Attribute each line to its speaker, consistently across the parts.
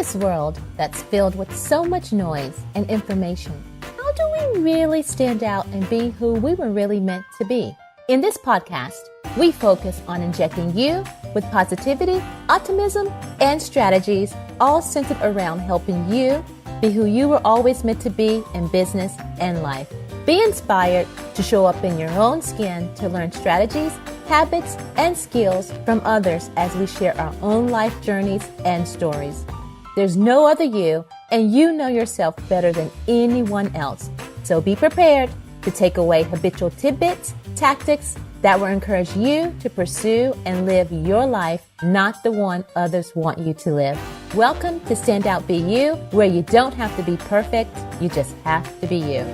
Speaker 1: this world that's filled with so much noise and information, how do we really stand out and be who we were really meant to be? In this podcast, we focus on injecting you with positivity, optimism, and strategies, all centered around helping you be who you were always meant to be in business and life. Be inspired to show up in your own skin to learn strategies, habits, and skills from others as we share our own life journeys and stories. There's no other you, and you know yourself better than anyone else. So be prepared to take away habitual tidbits, tactics that will encourage you to pursue and live your life, not the one others want you to live. Welcome to Stand Out Be You, where you don't have to be perfect, you just have to be you.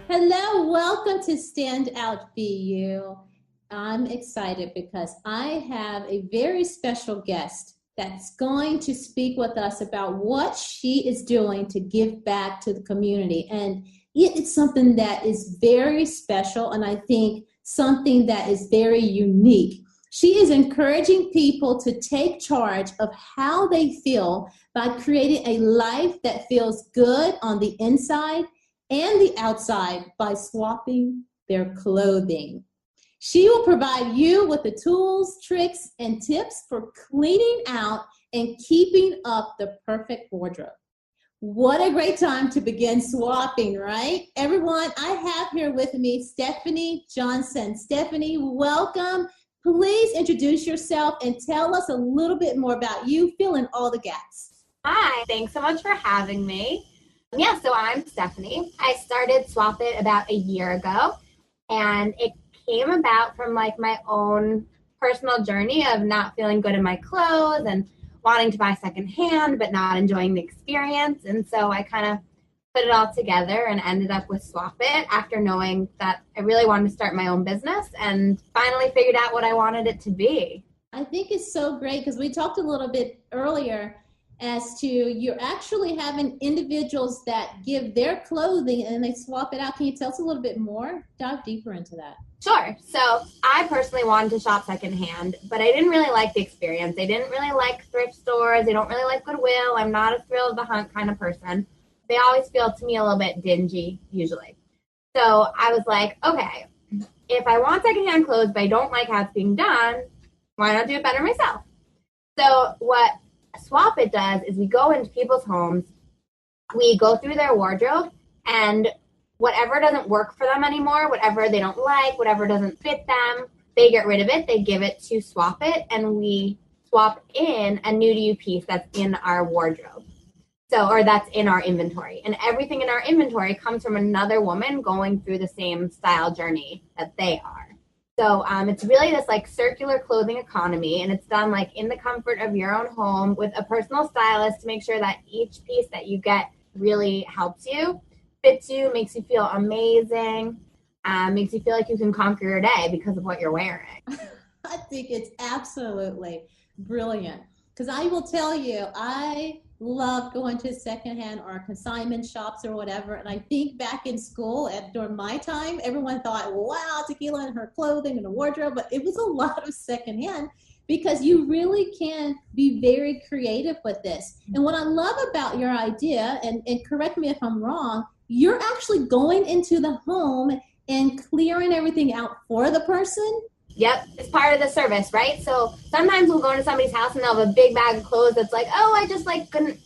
Speaker 1: Hello, welcome to Stand Out Be You. I'm excited because I have a very special guest that's going to speak with us about what she is doing to give back to the community. And it's something that is very special, and I think something that is very unique. She is encouraging people to take charge of how they feel by creating a life that feels good on the inside and the outside by swapping their clothing. She will provide you with the tools, tricks, and tips for cleaning out and keeping up the perfect wardrobe. What a great time to begin swapping, right? Everyone, I have here with me Stefanie Johnson. Stefanie, welcome. Please introduce yourself and tell us a little bit more about you. Fill in all the gaps.
Speaker 2: Hi, thanks so much for having me. Yeah, so I'm Stefanie. I started SwapIt about a year ago, and it came about from my own personal journey of not feeling good in my clothes and wanting to buy secondhand but not enjoying the experience. And so I kind of put it all together and ended up with SwapIt after knowing that I really wanted to start my own business and finally figured out what I wanted it to be.
Speaker 1: I think it's so great because we talked a little bit earlier as to you're actually having individuals that give their clothing and they swap it out. Can you tell us a little bit more? Dive deeper into that.
Speaker 2: Sure. So I personally wanted to shop secondhand, but I didn't really like the experience. I didn't really like thrift stores. I don't really like Goodwill. I'm not a thrill of the hunt kind of person. They always feel to me a little bit dingy usually. So I was like, okay, if I want secondhand clothes, but I don't like how it's being done, why not do it better myself? So what SwapIt does is we go into people's homes, we go through their wardrobe, and whatever doesn't work for them anymore, whatever they don't like, whatever doesn't fit them, they get rid of it, they give it to SwapIt, and we swap in a new to you piece that's in our wardrobe. Or that's in our inventory. And everything in our inventory comes from another woman going through the same style journey that they are. So it's really this circular clothing economy, and it's done in the comfort of your own home with a personal stylist to make sure that each piece that you get really helps you, fits you, makes you feel amazing, makes you feel like you can conquer your day because of what you're wearing.
Speaker 1: I think it's absolutely brilliant because I will tell you, I love going to secondhand or consignment shops or whatever. And I think back in school during my time, everyone thought, wow, Tequila and her clothing and a wardrobe, but it was a lot of secondhand because you really can be very creative with this. And what I love about your idea, and correct me if I'm wrong, you're actually going into the home and clearing everything out for the person.
Speaker 2: Yep, it's part of the service, right? So sometimes we'll go into somebody's house and they'll have a big bag of clothes that's I just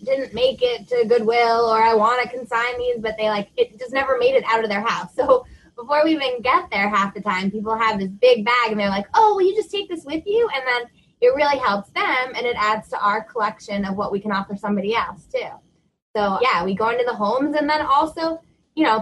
Speaker 2: didn't make it to Goodwill, or I want to consign these, but they it just never made it out of their house. So before we even get there, half the time people have this big bag and they're like, oh, will you just take this with you? And then it really helps them, and it adds to our collection of what we can offer somebody else too. So yeah, we go into the homes, and then also,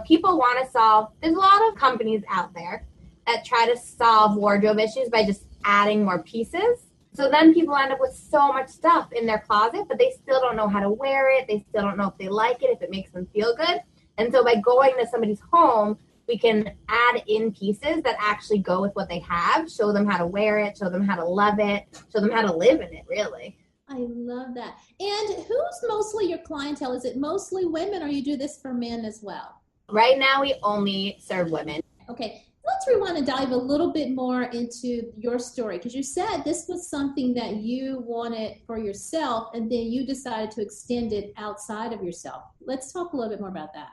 Speaker 2: people want to solve, there's a lot of companies out there that try to solve wardrobe issues by just adding more pieces. So then people end up with so much stuff in their closet, but they still don't know how to wear it. They still don't know if they like it, if it makes them feel good. And so by going to somebody's home, we can add in pieces that actually go with what they have, show them how to wear it, show them how to love it, show them how to live in it, really.
Speaker 1: I love that. And who's mostly your clientele? Is it mostly women, or you do this for men as well?
Speaker 2: Right now, we only serve women.
Speaker 1: Okay. let's rewind and dive a little bit more into your story, because you said this was something that you wanted for yourself, and then you decided to extend it outside of yourself. Let's talk a little bit more about that.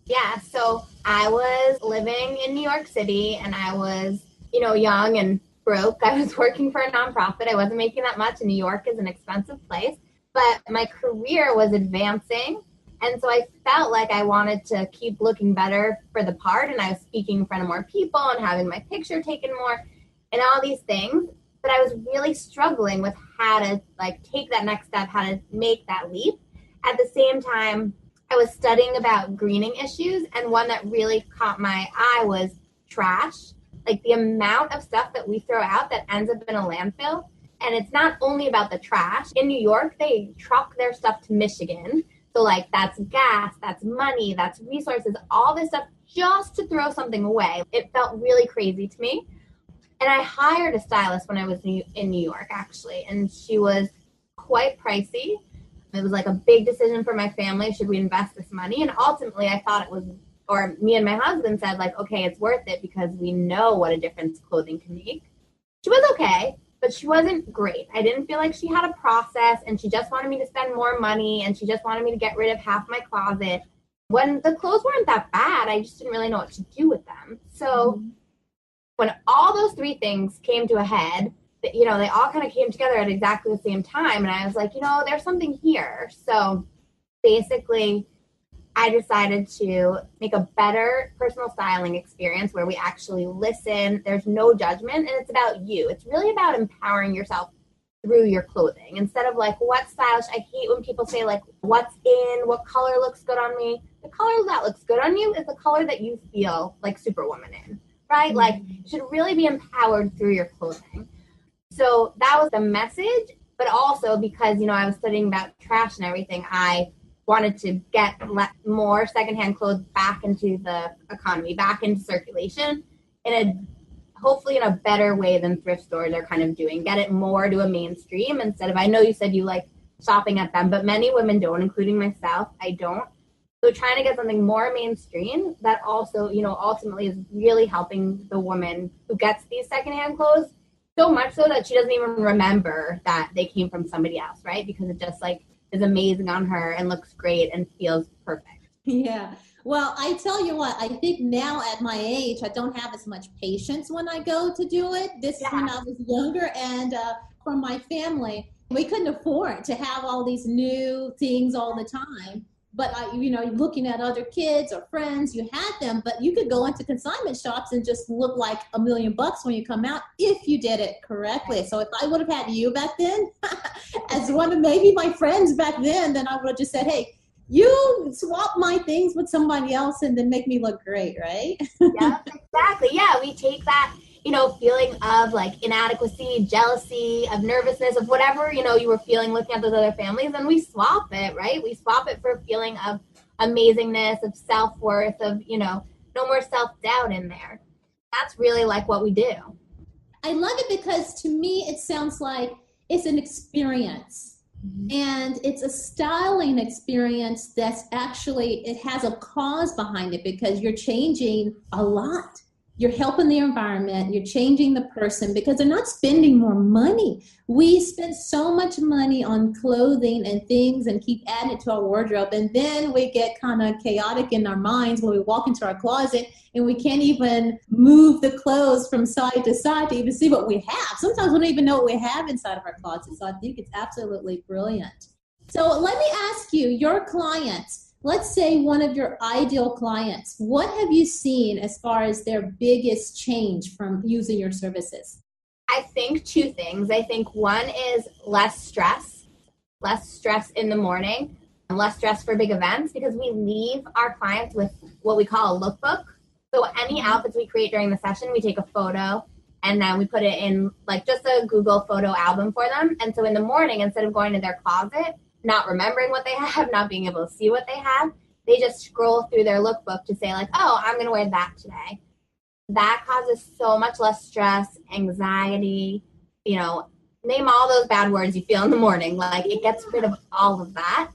Speaker 2: Yeah, so I was living in New York City, and I was, young and broke. I was working for a nonprofit. I wasn't making that much, and New York is an expensive place, but my career was advancing. And so I felt like I wanted to keep looking better for the part, and I was speaking in front of more people and having my picture taken more and all these things. But I was really struggling with how to take that next step, how to make that leap. At the same time, I was studying about greening issues, and one that really caught my eye was trash. Like the amount of stuff that we throw out that ends up in a landfill. And it's not only about the trash. In New York, they truck their stuff to Michigan. So that's gas, that's money, that's resources, all this stuff just to throw something away. It felt really crazy to me. And I hired a stylist when I was in New York, actually. And she was quite pricey. It was a big decision for my family. Should we invest this money? And ultimately, I thought it was, or me and my husband said, okay, it's worth it because we know what a difference clothing can make. She was okay, but she wasn't great. I didn't feel like she had a process, and she just wanted me to spend more money, and she just wanted me to get rid of half my closet. When the clothes weren't that bad, I just didn't really know what to do with them. So when all those three things came to a head, they all kind of came together at exactly the same time. And I was like, there's something here. So basically, I decided to make a better personal styling experience where we actually listen. There's no judgment, and it's about you. It's really about empowering yourself through your clothing instead of what's stylish. I hate when people say what's in, what color looks good on me. The color that looks good on you is the color that you feel like Superwoman in, right? You should really be empowered through your clothing. So that was the message, but also because, I was studying about trash and everything, I wanted to get more secondhand clothes back into the economy, back into circulation, hopefully in a better way than thrift stores are kind of doing. Get it more to a mainstream instead of, I know you said you like shopping at them, but many women don't, including myself. I don't. So trying to get something more mainstream that also, ultimately is really helping the woman who gets these secondhand clothes so much so that she doesn't even remember that they came from somebody else, right? Because it just is amazing on her and looks great and feels perfect.
Speaker 1: Yeah. Well, I tell you what, I think now at my age, I don't have as much patience when I go to do it. This is when I was younger, and from my family, we couldn't afford to have all these new things all the time. But, looking at other kids or friends, you had them, but you could go into consignment shops and just look like $1 million when you come out if you did it correctly. So if I would have had you back then, as one of maybe my friends back then I would have just said, hey, you swap my things with somebody else and then make me look great, right?
Speaker 2: Yeah, exactly. Yeah, we take that, feeling of inadequacy, jealousy, of nervousness, of whatever, you were feeling looking at those other families, and we swap it, right? We swap it for a feeling of amazingness, of self-worth, of, no more self-doubt in there. That's really what we do.
Speaker 1: I love it because to me, it sounds like it's an experience. And it's a styling experience that's actually, it has a cause behind it because you're changing a lot. You're helping the environment, you're changing the person because they're not spending more money. We spend so much money on clothing and things and keep adding it to our wardrobe. And then we get kind of chaotic in our minds when we walk into our closet and we can't even move the clothes from side to side to even see what we have. Sometimes we don't even know what we have inside of our closet. So I think it's absolutely brilliant. So let me ask you, your clients, let's say one of your ideal clients, what have you seen as far as their biggest change from using your services?
Speaker 2: I think two things. I think one is less stress in the morning, and less stress for big events because we leave our clients with what we call a lookbook. So any outfits we create during the session, we take a photo and then we put it in just a Google photo album for them. And so in the morning, instead of going to their closet, not remembering what they have, not being able to see what they have, they just scroll through their lookbook to say oh, I'm going to wear that today. That causes so much less stress, anxiety, name all those bad words you feel in the morning. It gets rid of all of that.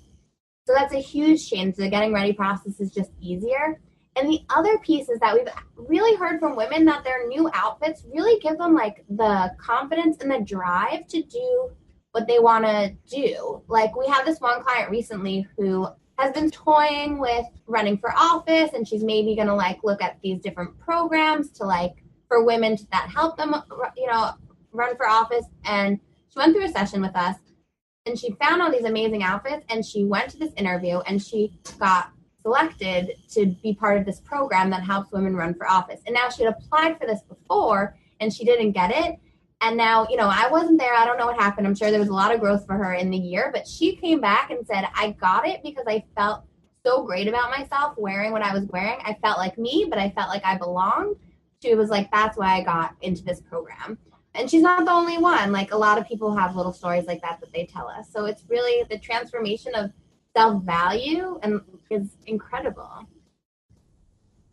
Speaker 2: So that's a huge change. The getting ready process is just easier. And the other piece is that we've really heard from women that their new outfits really give them like the confidence and the drive to do what they want to do. Like we had this one client recently who has been toying with running for office, and she's maybe going to like look at these different programs to like for women that help them, run for office. And she went through a session with us and she found all these amazing outfits, and she went to this interview and she got selected to be part of this program that helps women run for office. And now she had applied for this before and she didn't get it. And now, I wasn't there. I don't know what happened. I'm sure there was a lot of growth for her in the year, but she came back and said, I got it because I felt so great about myself wearing what I was wearing. I felt like me, but I felt like I belonged. She was like, that's why I got into this program. And she's not the only one. Like a lot of people have little stories like that they tell us. So it's really the transformation of self-value and is incredible.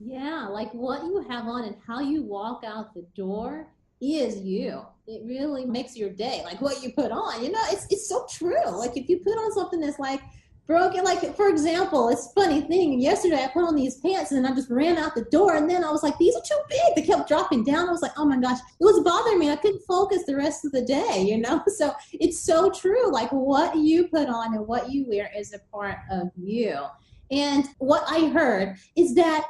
Speaker 1: Yeah, like what you have on and how you walk out the door is you. It really makes your day. Like what you put on, it's so true. Like if you put on something that's like broken, like for example, it's a funny thing. Yesterday I put on these pants and then I just ran out the door, and then I was like, these are too big. They kept dropping down. I was like, oh my gosh, it was bothering me. I couldn't focus the rest of the day, So it's so true. Like what you put on and what you wear is a part of you. And what I heard is that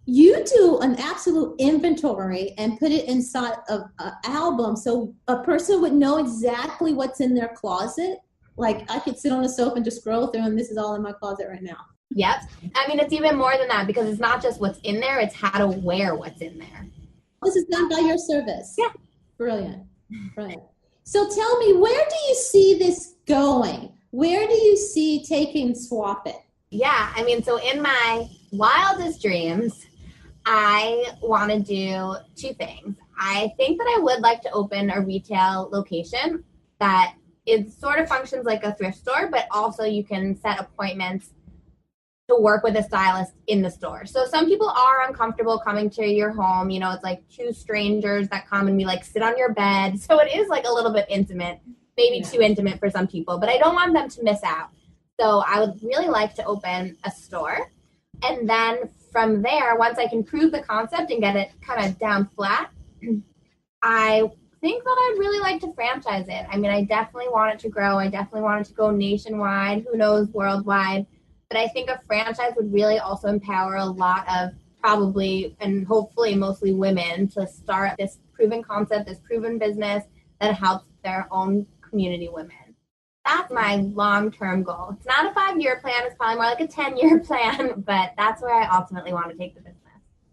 Speaker 1: you do an absolute inventory and put it inside of an album so a person would know exactly what's in their closet. Like I could sit on the sofa and just scroll through and this is all in my closet right now.
Speaker 2: Yep. I mean, it's even more than that because it's not just what's in there, it's how to wear what's in there.
Speaker 1: This is done by your service.
Speaker 2: Yeah.
Speaker 1: Brilliant. So tell me, where do you see this going? Where do you see taking SwapIt?
Speaker 2: Yeah. I mean, so in my wildest dreams, I want to do two things. I think that I would like to open a retail location that it sort of functions like a thrift store, but also you can set appointments to work with a stylist in the store. So some people are uncomfortable coming to your home. It's like two strangers that come and we like sit on your bed. So it is like a little bit intimate, maybe too intimate for some people, but I don't want them to miss out. So I would really like to open a store. And then from there, once I can prove the concept and get it kind of down flat, I think that I'd really like to franchise it. I mean, I definitely want it to grow. I definitely want it to go nationwide, who knows, worldwide. But I think a franchise would really also empower a lot of probably and hopefully mostly women to start this proven concept, this proven business that helps their own community women. That's my long-term goal. It's not a 5-year plan. It's probably more like a 10-year plan, but that's where I ultimately want to take the business.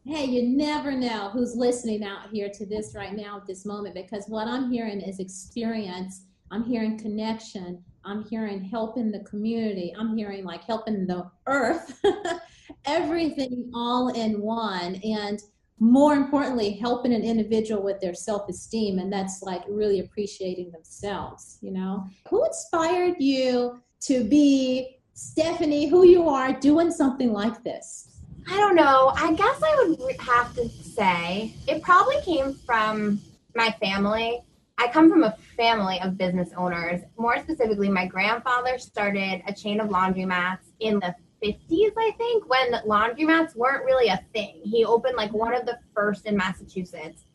Speaker 1: Hey, you never know who's listening out here to this right now at this moment, because what I'm hearing is experience. I'm hearing connection. I'm hearing helping the community. I'm hearing like helping the earth, everything all in one. And more importantly, helping an individual with their self-esteem. And that's like really appreciating themselves, Who inspired you to be Stefanie, who you are, doing something like this?
Speaker 2: I don't know. I guess I would have to say it probably came from my family. I come from a family of business owners. More specifically, my grandfather started a chain of laundromats in the 50s, I think, when laundromats weren't really a thing. He opened like one of the first in Massachusetts.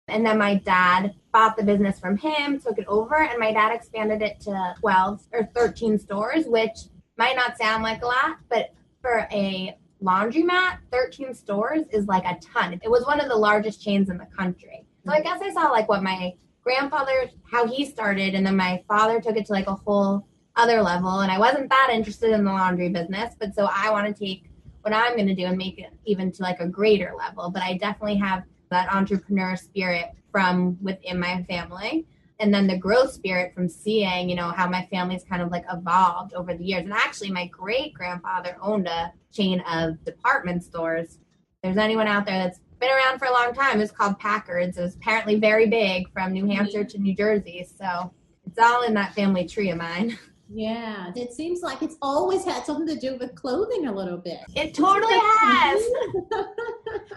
Speaker 2: And then my dad bought the business from him, took it over, and my dad expanded it to 12 or 13 stores, which might not sound like a lot, but for a laundromat, 13 stores is like a ton. It was one of the largest chains in the country. So I guess I saw like what my grandfather, how he started, and then my father took it to like a whole other level. And I wasn't that interested in the laundry business, but so I want to take what I'm going to do and make it even to like a greater level. But I definitely have that entrepreneur spirit from within my family. And then the growth spirit from seeing, how my family's kind of like evolved over the years. And actually my great grandfather owned a chain of department stores. If there's anyone out there that's been around for a long time, it's called Packard's. It was apparently very big from New Hampshire to New Jersey. So it's all in that family tree of mine.
Speaker 1: Yeah, it seems like it's always had something to do with clothing a little bit.
Speaker 2: It totally has.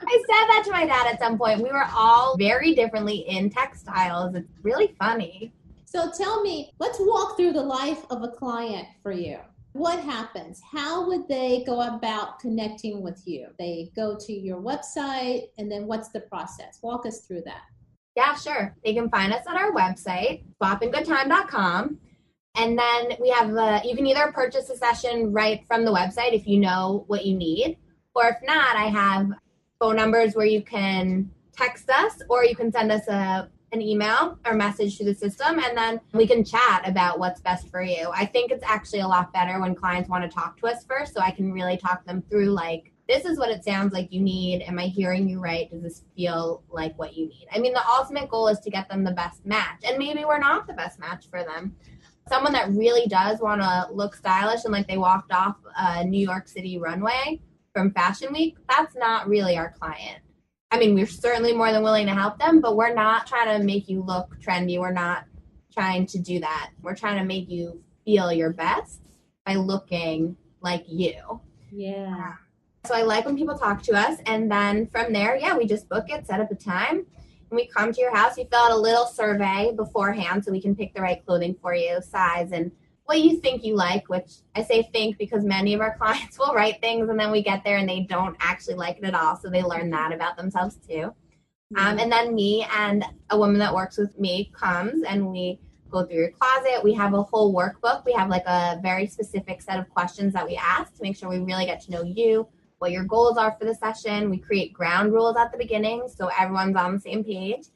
Speaker 2: I said that to my dad at some point. We were all very differently in textiles. It's really funny.
Speaker 1: So tell me, let's walk through the life of a client for you. what happens? How would they go about connecting with you? They go to your website, and then what's the process? Walk us through that.
Speaker 2: Yeah, sure. They can find us at our website, swapingoodtime.com. And then we have you can either purchase a session right from the website if you know what you need, or if not, I have phone numbers where you can text us, or you can send us an email or message to the system, and then we can chat about what's best for you. I think it's actually a lot better when clients want to talk to us first, so I can really talk them through, like, this is what it sounds like you need. Am I hearing you right? Does this feel like what you need? I mean, the ultimate goal is to get them the best match, and maybe we're not the best match for them. Someone that really does want to look stylish and like they walked off a New York City runway from Fashion Week, that's not really our client. I mean, we're certainly more than willing to help them, but we're not trying to make you look trendy. We're not trying to do that. We're trying to make you feel your best by looking like you.
Speaker 1: Yeah.
Speaker 2: So I like when people talk to us, and then from there, we just book it, set up a time. When we come to your house, we fill out a little survey beforehand so we can pick the right clothing for you, size, and what you think you like, which I say think because many of our clients will write things and then we get there and they don't actually like it at all. So they learn that about themselves too. And then me and a woman that works with me comes and we go through your closet. We have a whole workbook. We have like a very specific set of questions that we ask to make sure we really get to know you, what your goals are for the session. We create ground rules at the beginning so everyone's on the same page.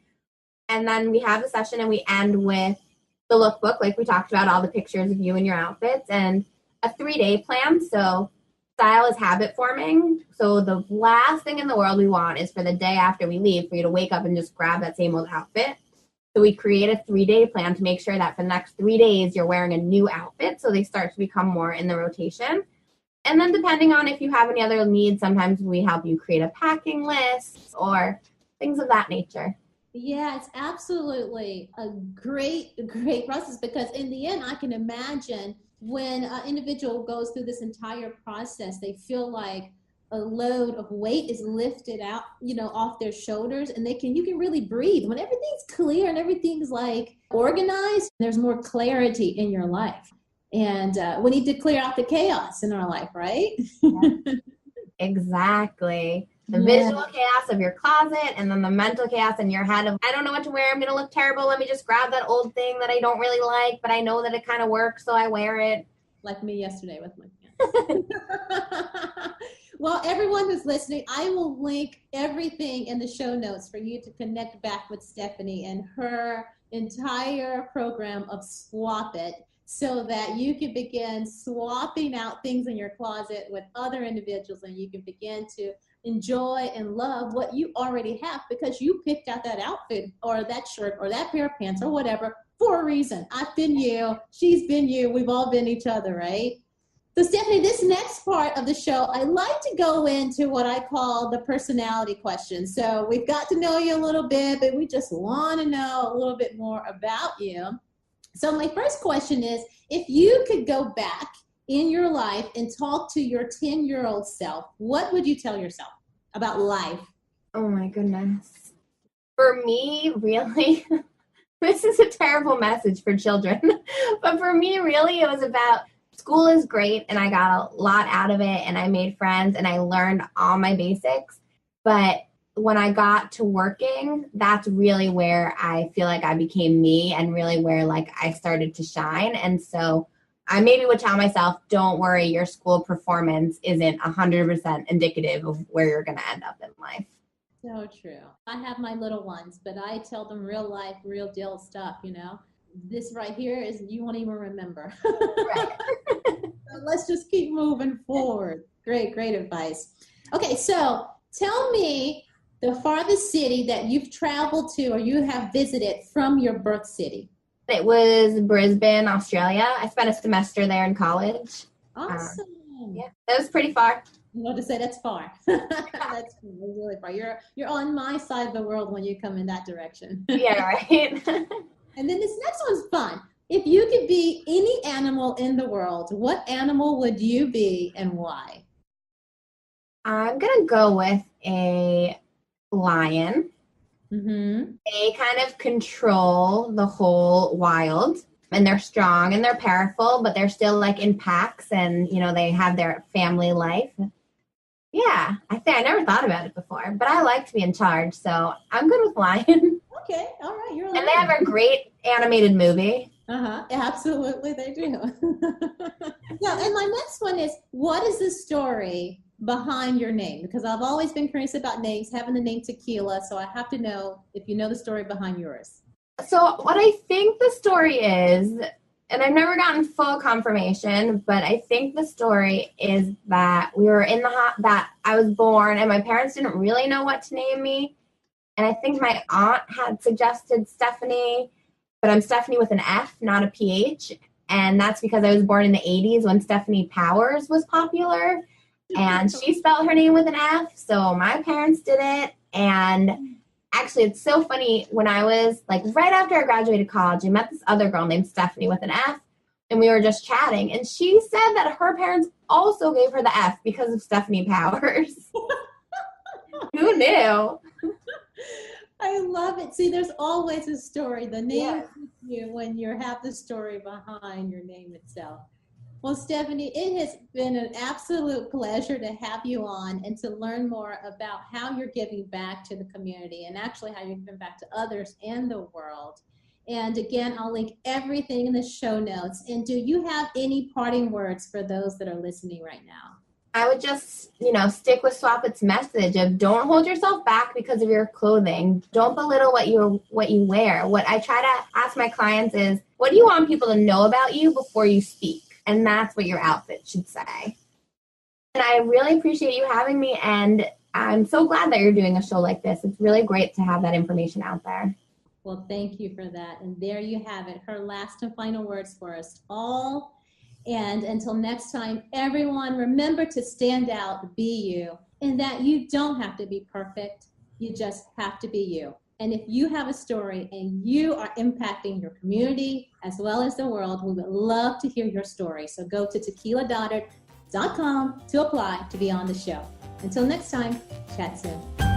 Speaker 2: And then we have the session and we end with the lookbook, like we talked about, all the pictures of you and your outfits, and a 3-day plan. So style is habit forming. So the last thing in the world we want is for the day after we leave for you to wake up and just grab that same old outfit. So we create a 3-day plan to make sure that for the next 3 days you're wearing a new outfit so they start to become more in the rotation. And then depending on if you have any other needs, sometimes we help you create a packing list or things of that nature.
Speaker 1: Yeah, it's absolutely a great process, because in the end, I can imagine when an individual goes through this entire process, they feel like a load of weight is lifted out, off their shoulders, and you can really breathe. When everything's clear and everything's like organized, there's more clarity in your life. And we need to clear out the chaos in our life, right?
Speaker 2: Yeah. Exactly. The visual chaos of your closet, and then the mental chaos in your head of, I don't know what to wear. I'm going to look terrible. Let me just grab that old thing that I don't really like, but I know that it kind of works, so I wear it.
Speaker 1: Like me yesterday with my pants. Well, everyone who's listening, I will link everything in the show notes for you to connect back with Stefanie and her entire program of SwapIt, so that you can begin swapping out things in your closet with other individuals, and you can begin to enjoy and love what you already have, because you picked out that outfit or that shirt or that pair of pants or whatever for a reason. I've been you, she's been you, we've all been each other, right? So Stefanie, this next part of the show, I like to go into what I call the personality questions. So we've got to know you a little bit, but we just want to know a little bit more about you. So my first question is, if you could go back in your life and talk to your 10-year-old self, what would you tell yourself about life?
Speaker 2: Oh my goodness. For me, really, this is a terrible message for children, but for me, really, it was about school is great and I got a lot out of it and I made friends and I learned all my basics. But when I got to working, that's really where I feel like I became me and really where like I started to shine. And so I maybe would tell myself, don't worry, your school performance isn't 100% indicative of where you're going to end up in life.
Speaker 1: So true. I have my little ones, but I tell them real life, real deal stuff, This right here is, you won't even remember.
Speaker 2: Right.
Speaker 1: So let's just keep moving forward. Great advice. Okay, so tell me the farthest city that you've traveled to or you have visited from your birth city.
Speaker 2: It was Brisbane, Australia. I spent a semester there in college.
Speaker 1: Awesome.
Speaker 2: That was pretty far.
Speaker 1: I'm going to say that's far. That's really far. You're on my side of the world when you come in that direction.
Speaker 2: Yeah, right.
Speaker 1: And then this next one's fun. If you could be any animal in the world, what animal would you be and why?
Speaker 2: I'm going to go with a lion.
Speaker 1: Mm-hmm.
Speaker 2: They kind of control the whole wild. and they're strong and they're powerful, but they're still like in packs and, you know, they have their family life. Yeah, I never thought about it before, but I like to be in charge, so I'm good with lion.
Speaker 1: Okay, all right, you're a lion.
Speaker 2: And they have a great animated movie.
Speaker 1: Absolutely, they do. Now, and my next one is, what is the story behind your name? Because I've always been curious about names, having the name Tequila, so I have to know if you know the story behind yours.
Speaker 2: So what I think the story is, and I've never gotten full confirmation, but I think the story is that we were in that I was born and my parents didn't really know what to name me. And I think my aunt had suggested Stefanie, but I'm Stefanie with an F, not a PH. And that's because I was born in the 80s when Stefanie Powers was popular. And she spelled her name with an F. So my parents did it. And actually, it's so funny. When I was like right after I graduated college, I met this other girl named Stefanie with an F. And we were just chatting. And she said that her parents also gave her the F because of Stefanie Powers. Who knew?
Speaker 1: I love it. See, there's always a story. The name is you when you have the story behind your name itself. Well, Stefanie, it has been an absolute pleasure to have you on and to learn more about how you're giving back to the community and actually how you're giving back to others and the world. And again, I'll link everything in the show notes. And do you have any parting words for those that are listening right now?
Speaker 2: I would just, stick with SwapIt's message of don't hold yourself back because of your clothing. Don't belittle what you wear. What I try to ask my clients is, what do you want people to know about you before you speak? And that's what your outfit should say. And I really appreciate you having me. And I'm so glad that you're doing a show like this. It's really great to have that information out there.
Speaker 1: Well, thank you for that. And there you have it. Her last and final words for us all. And until next time, everyone, remember to stand out, be you, and that you don't have to be perfect. You just have to be you. And if you have a story and you are impacting your community as well as the world, we would love to hear your story. So go to tequiladodard.com to apply to be on the show. Until next time, chat soon.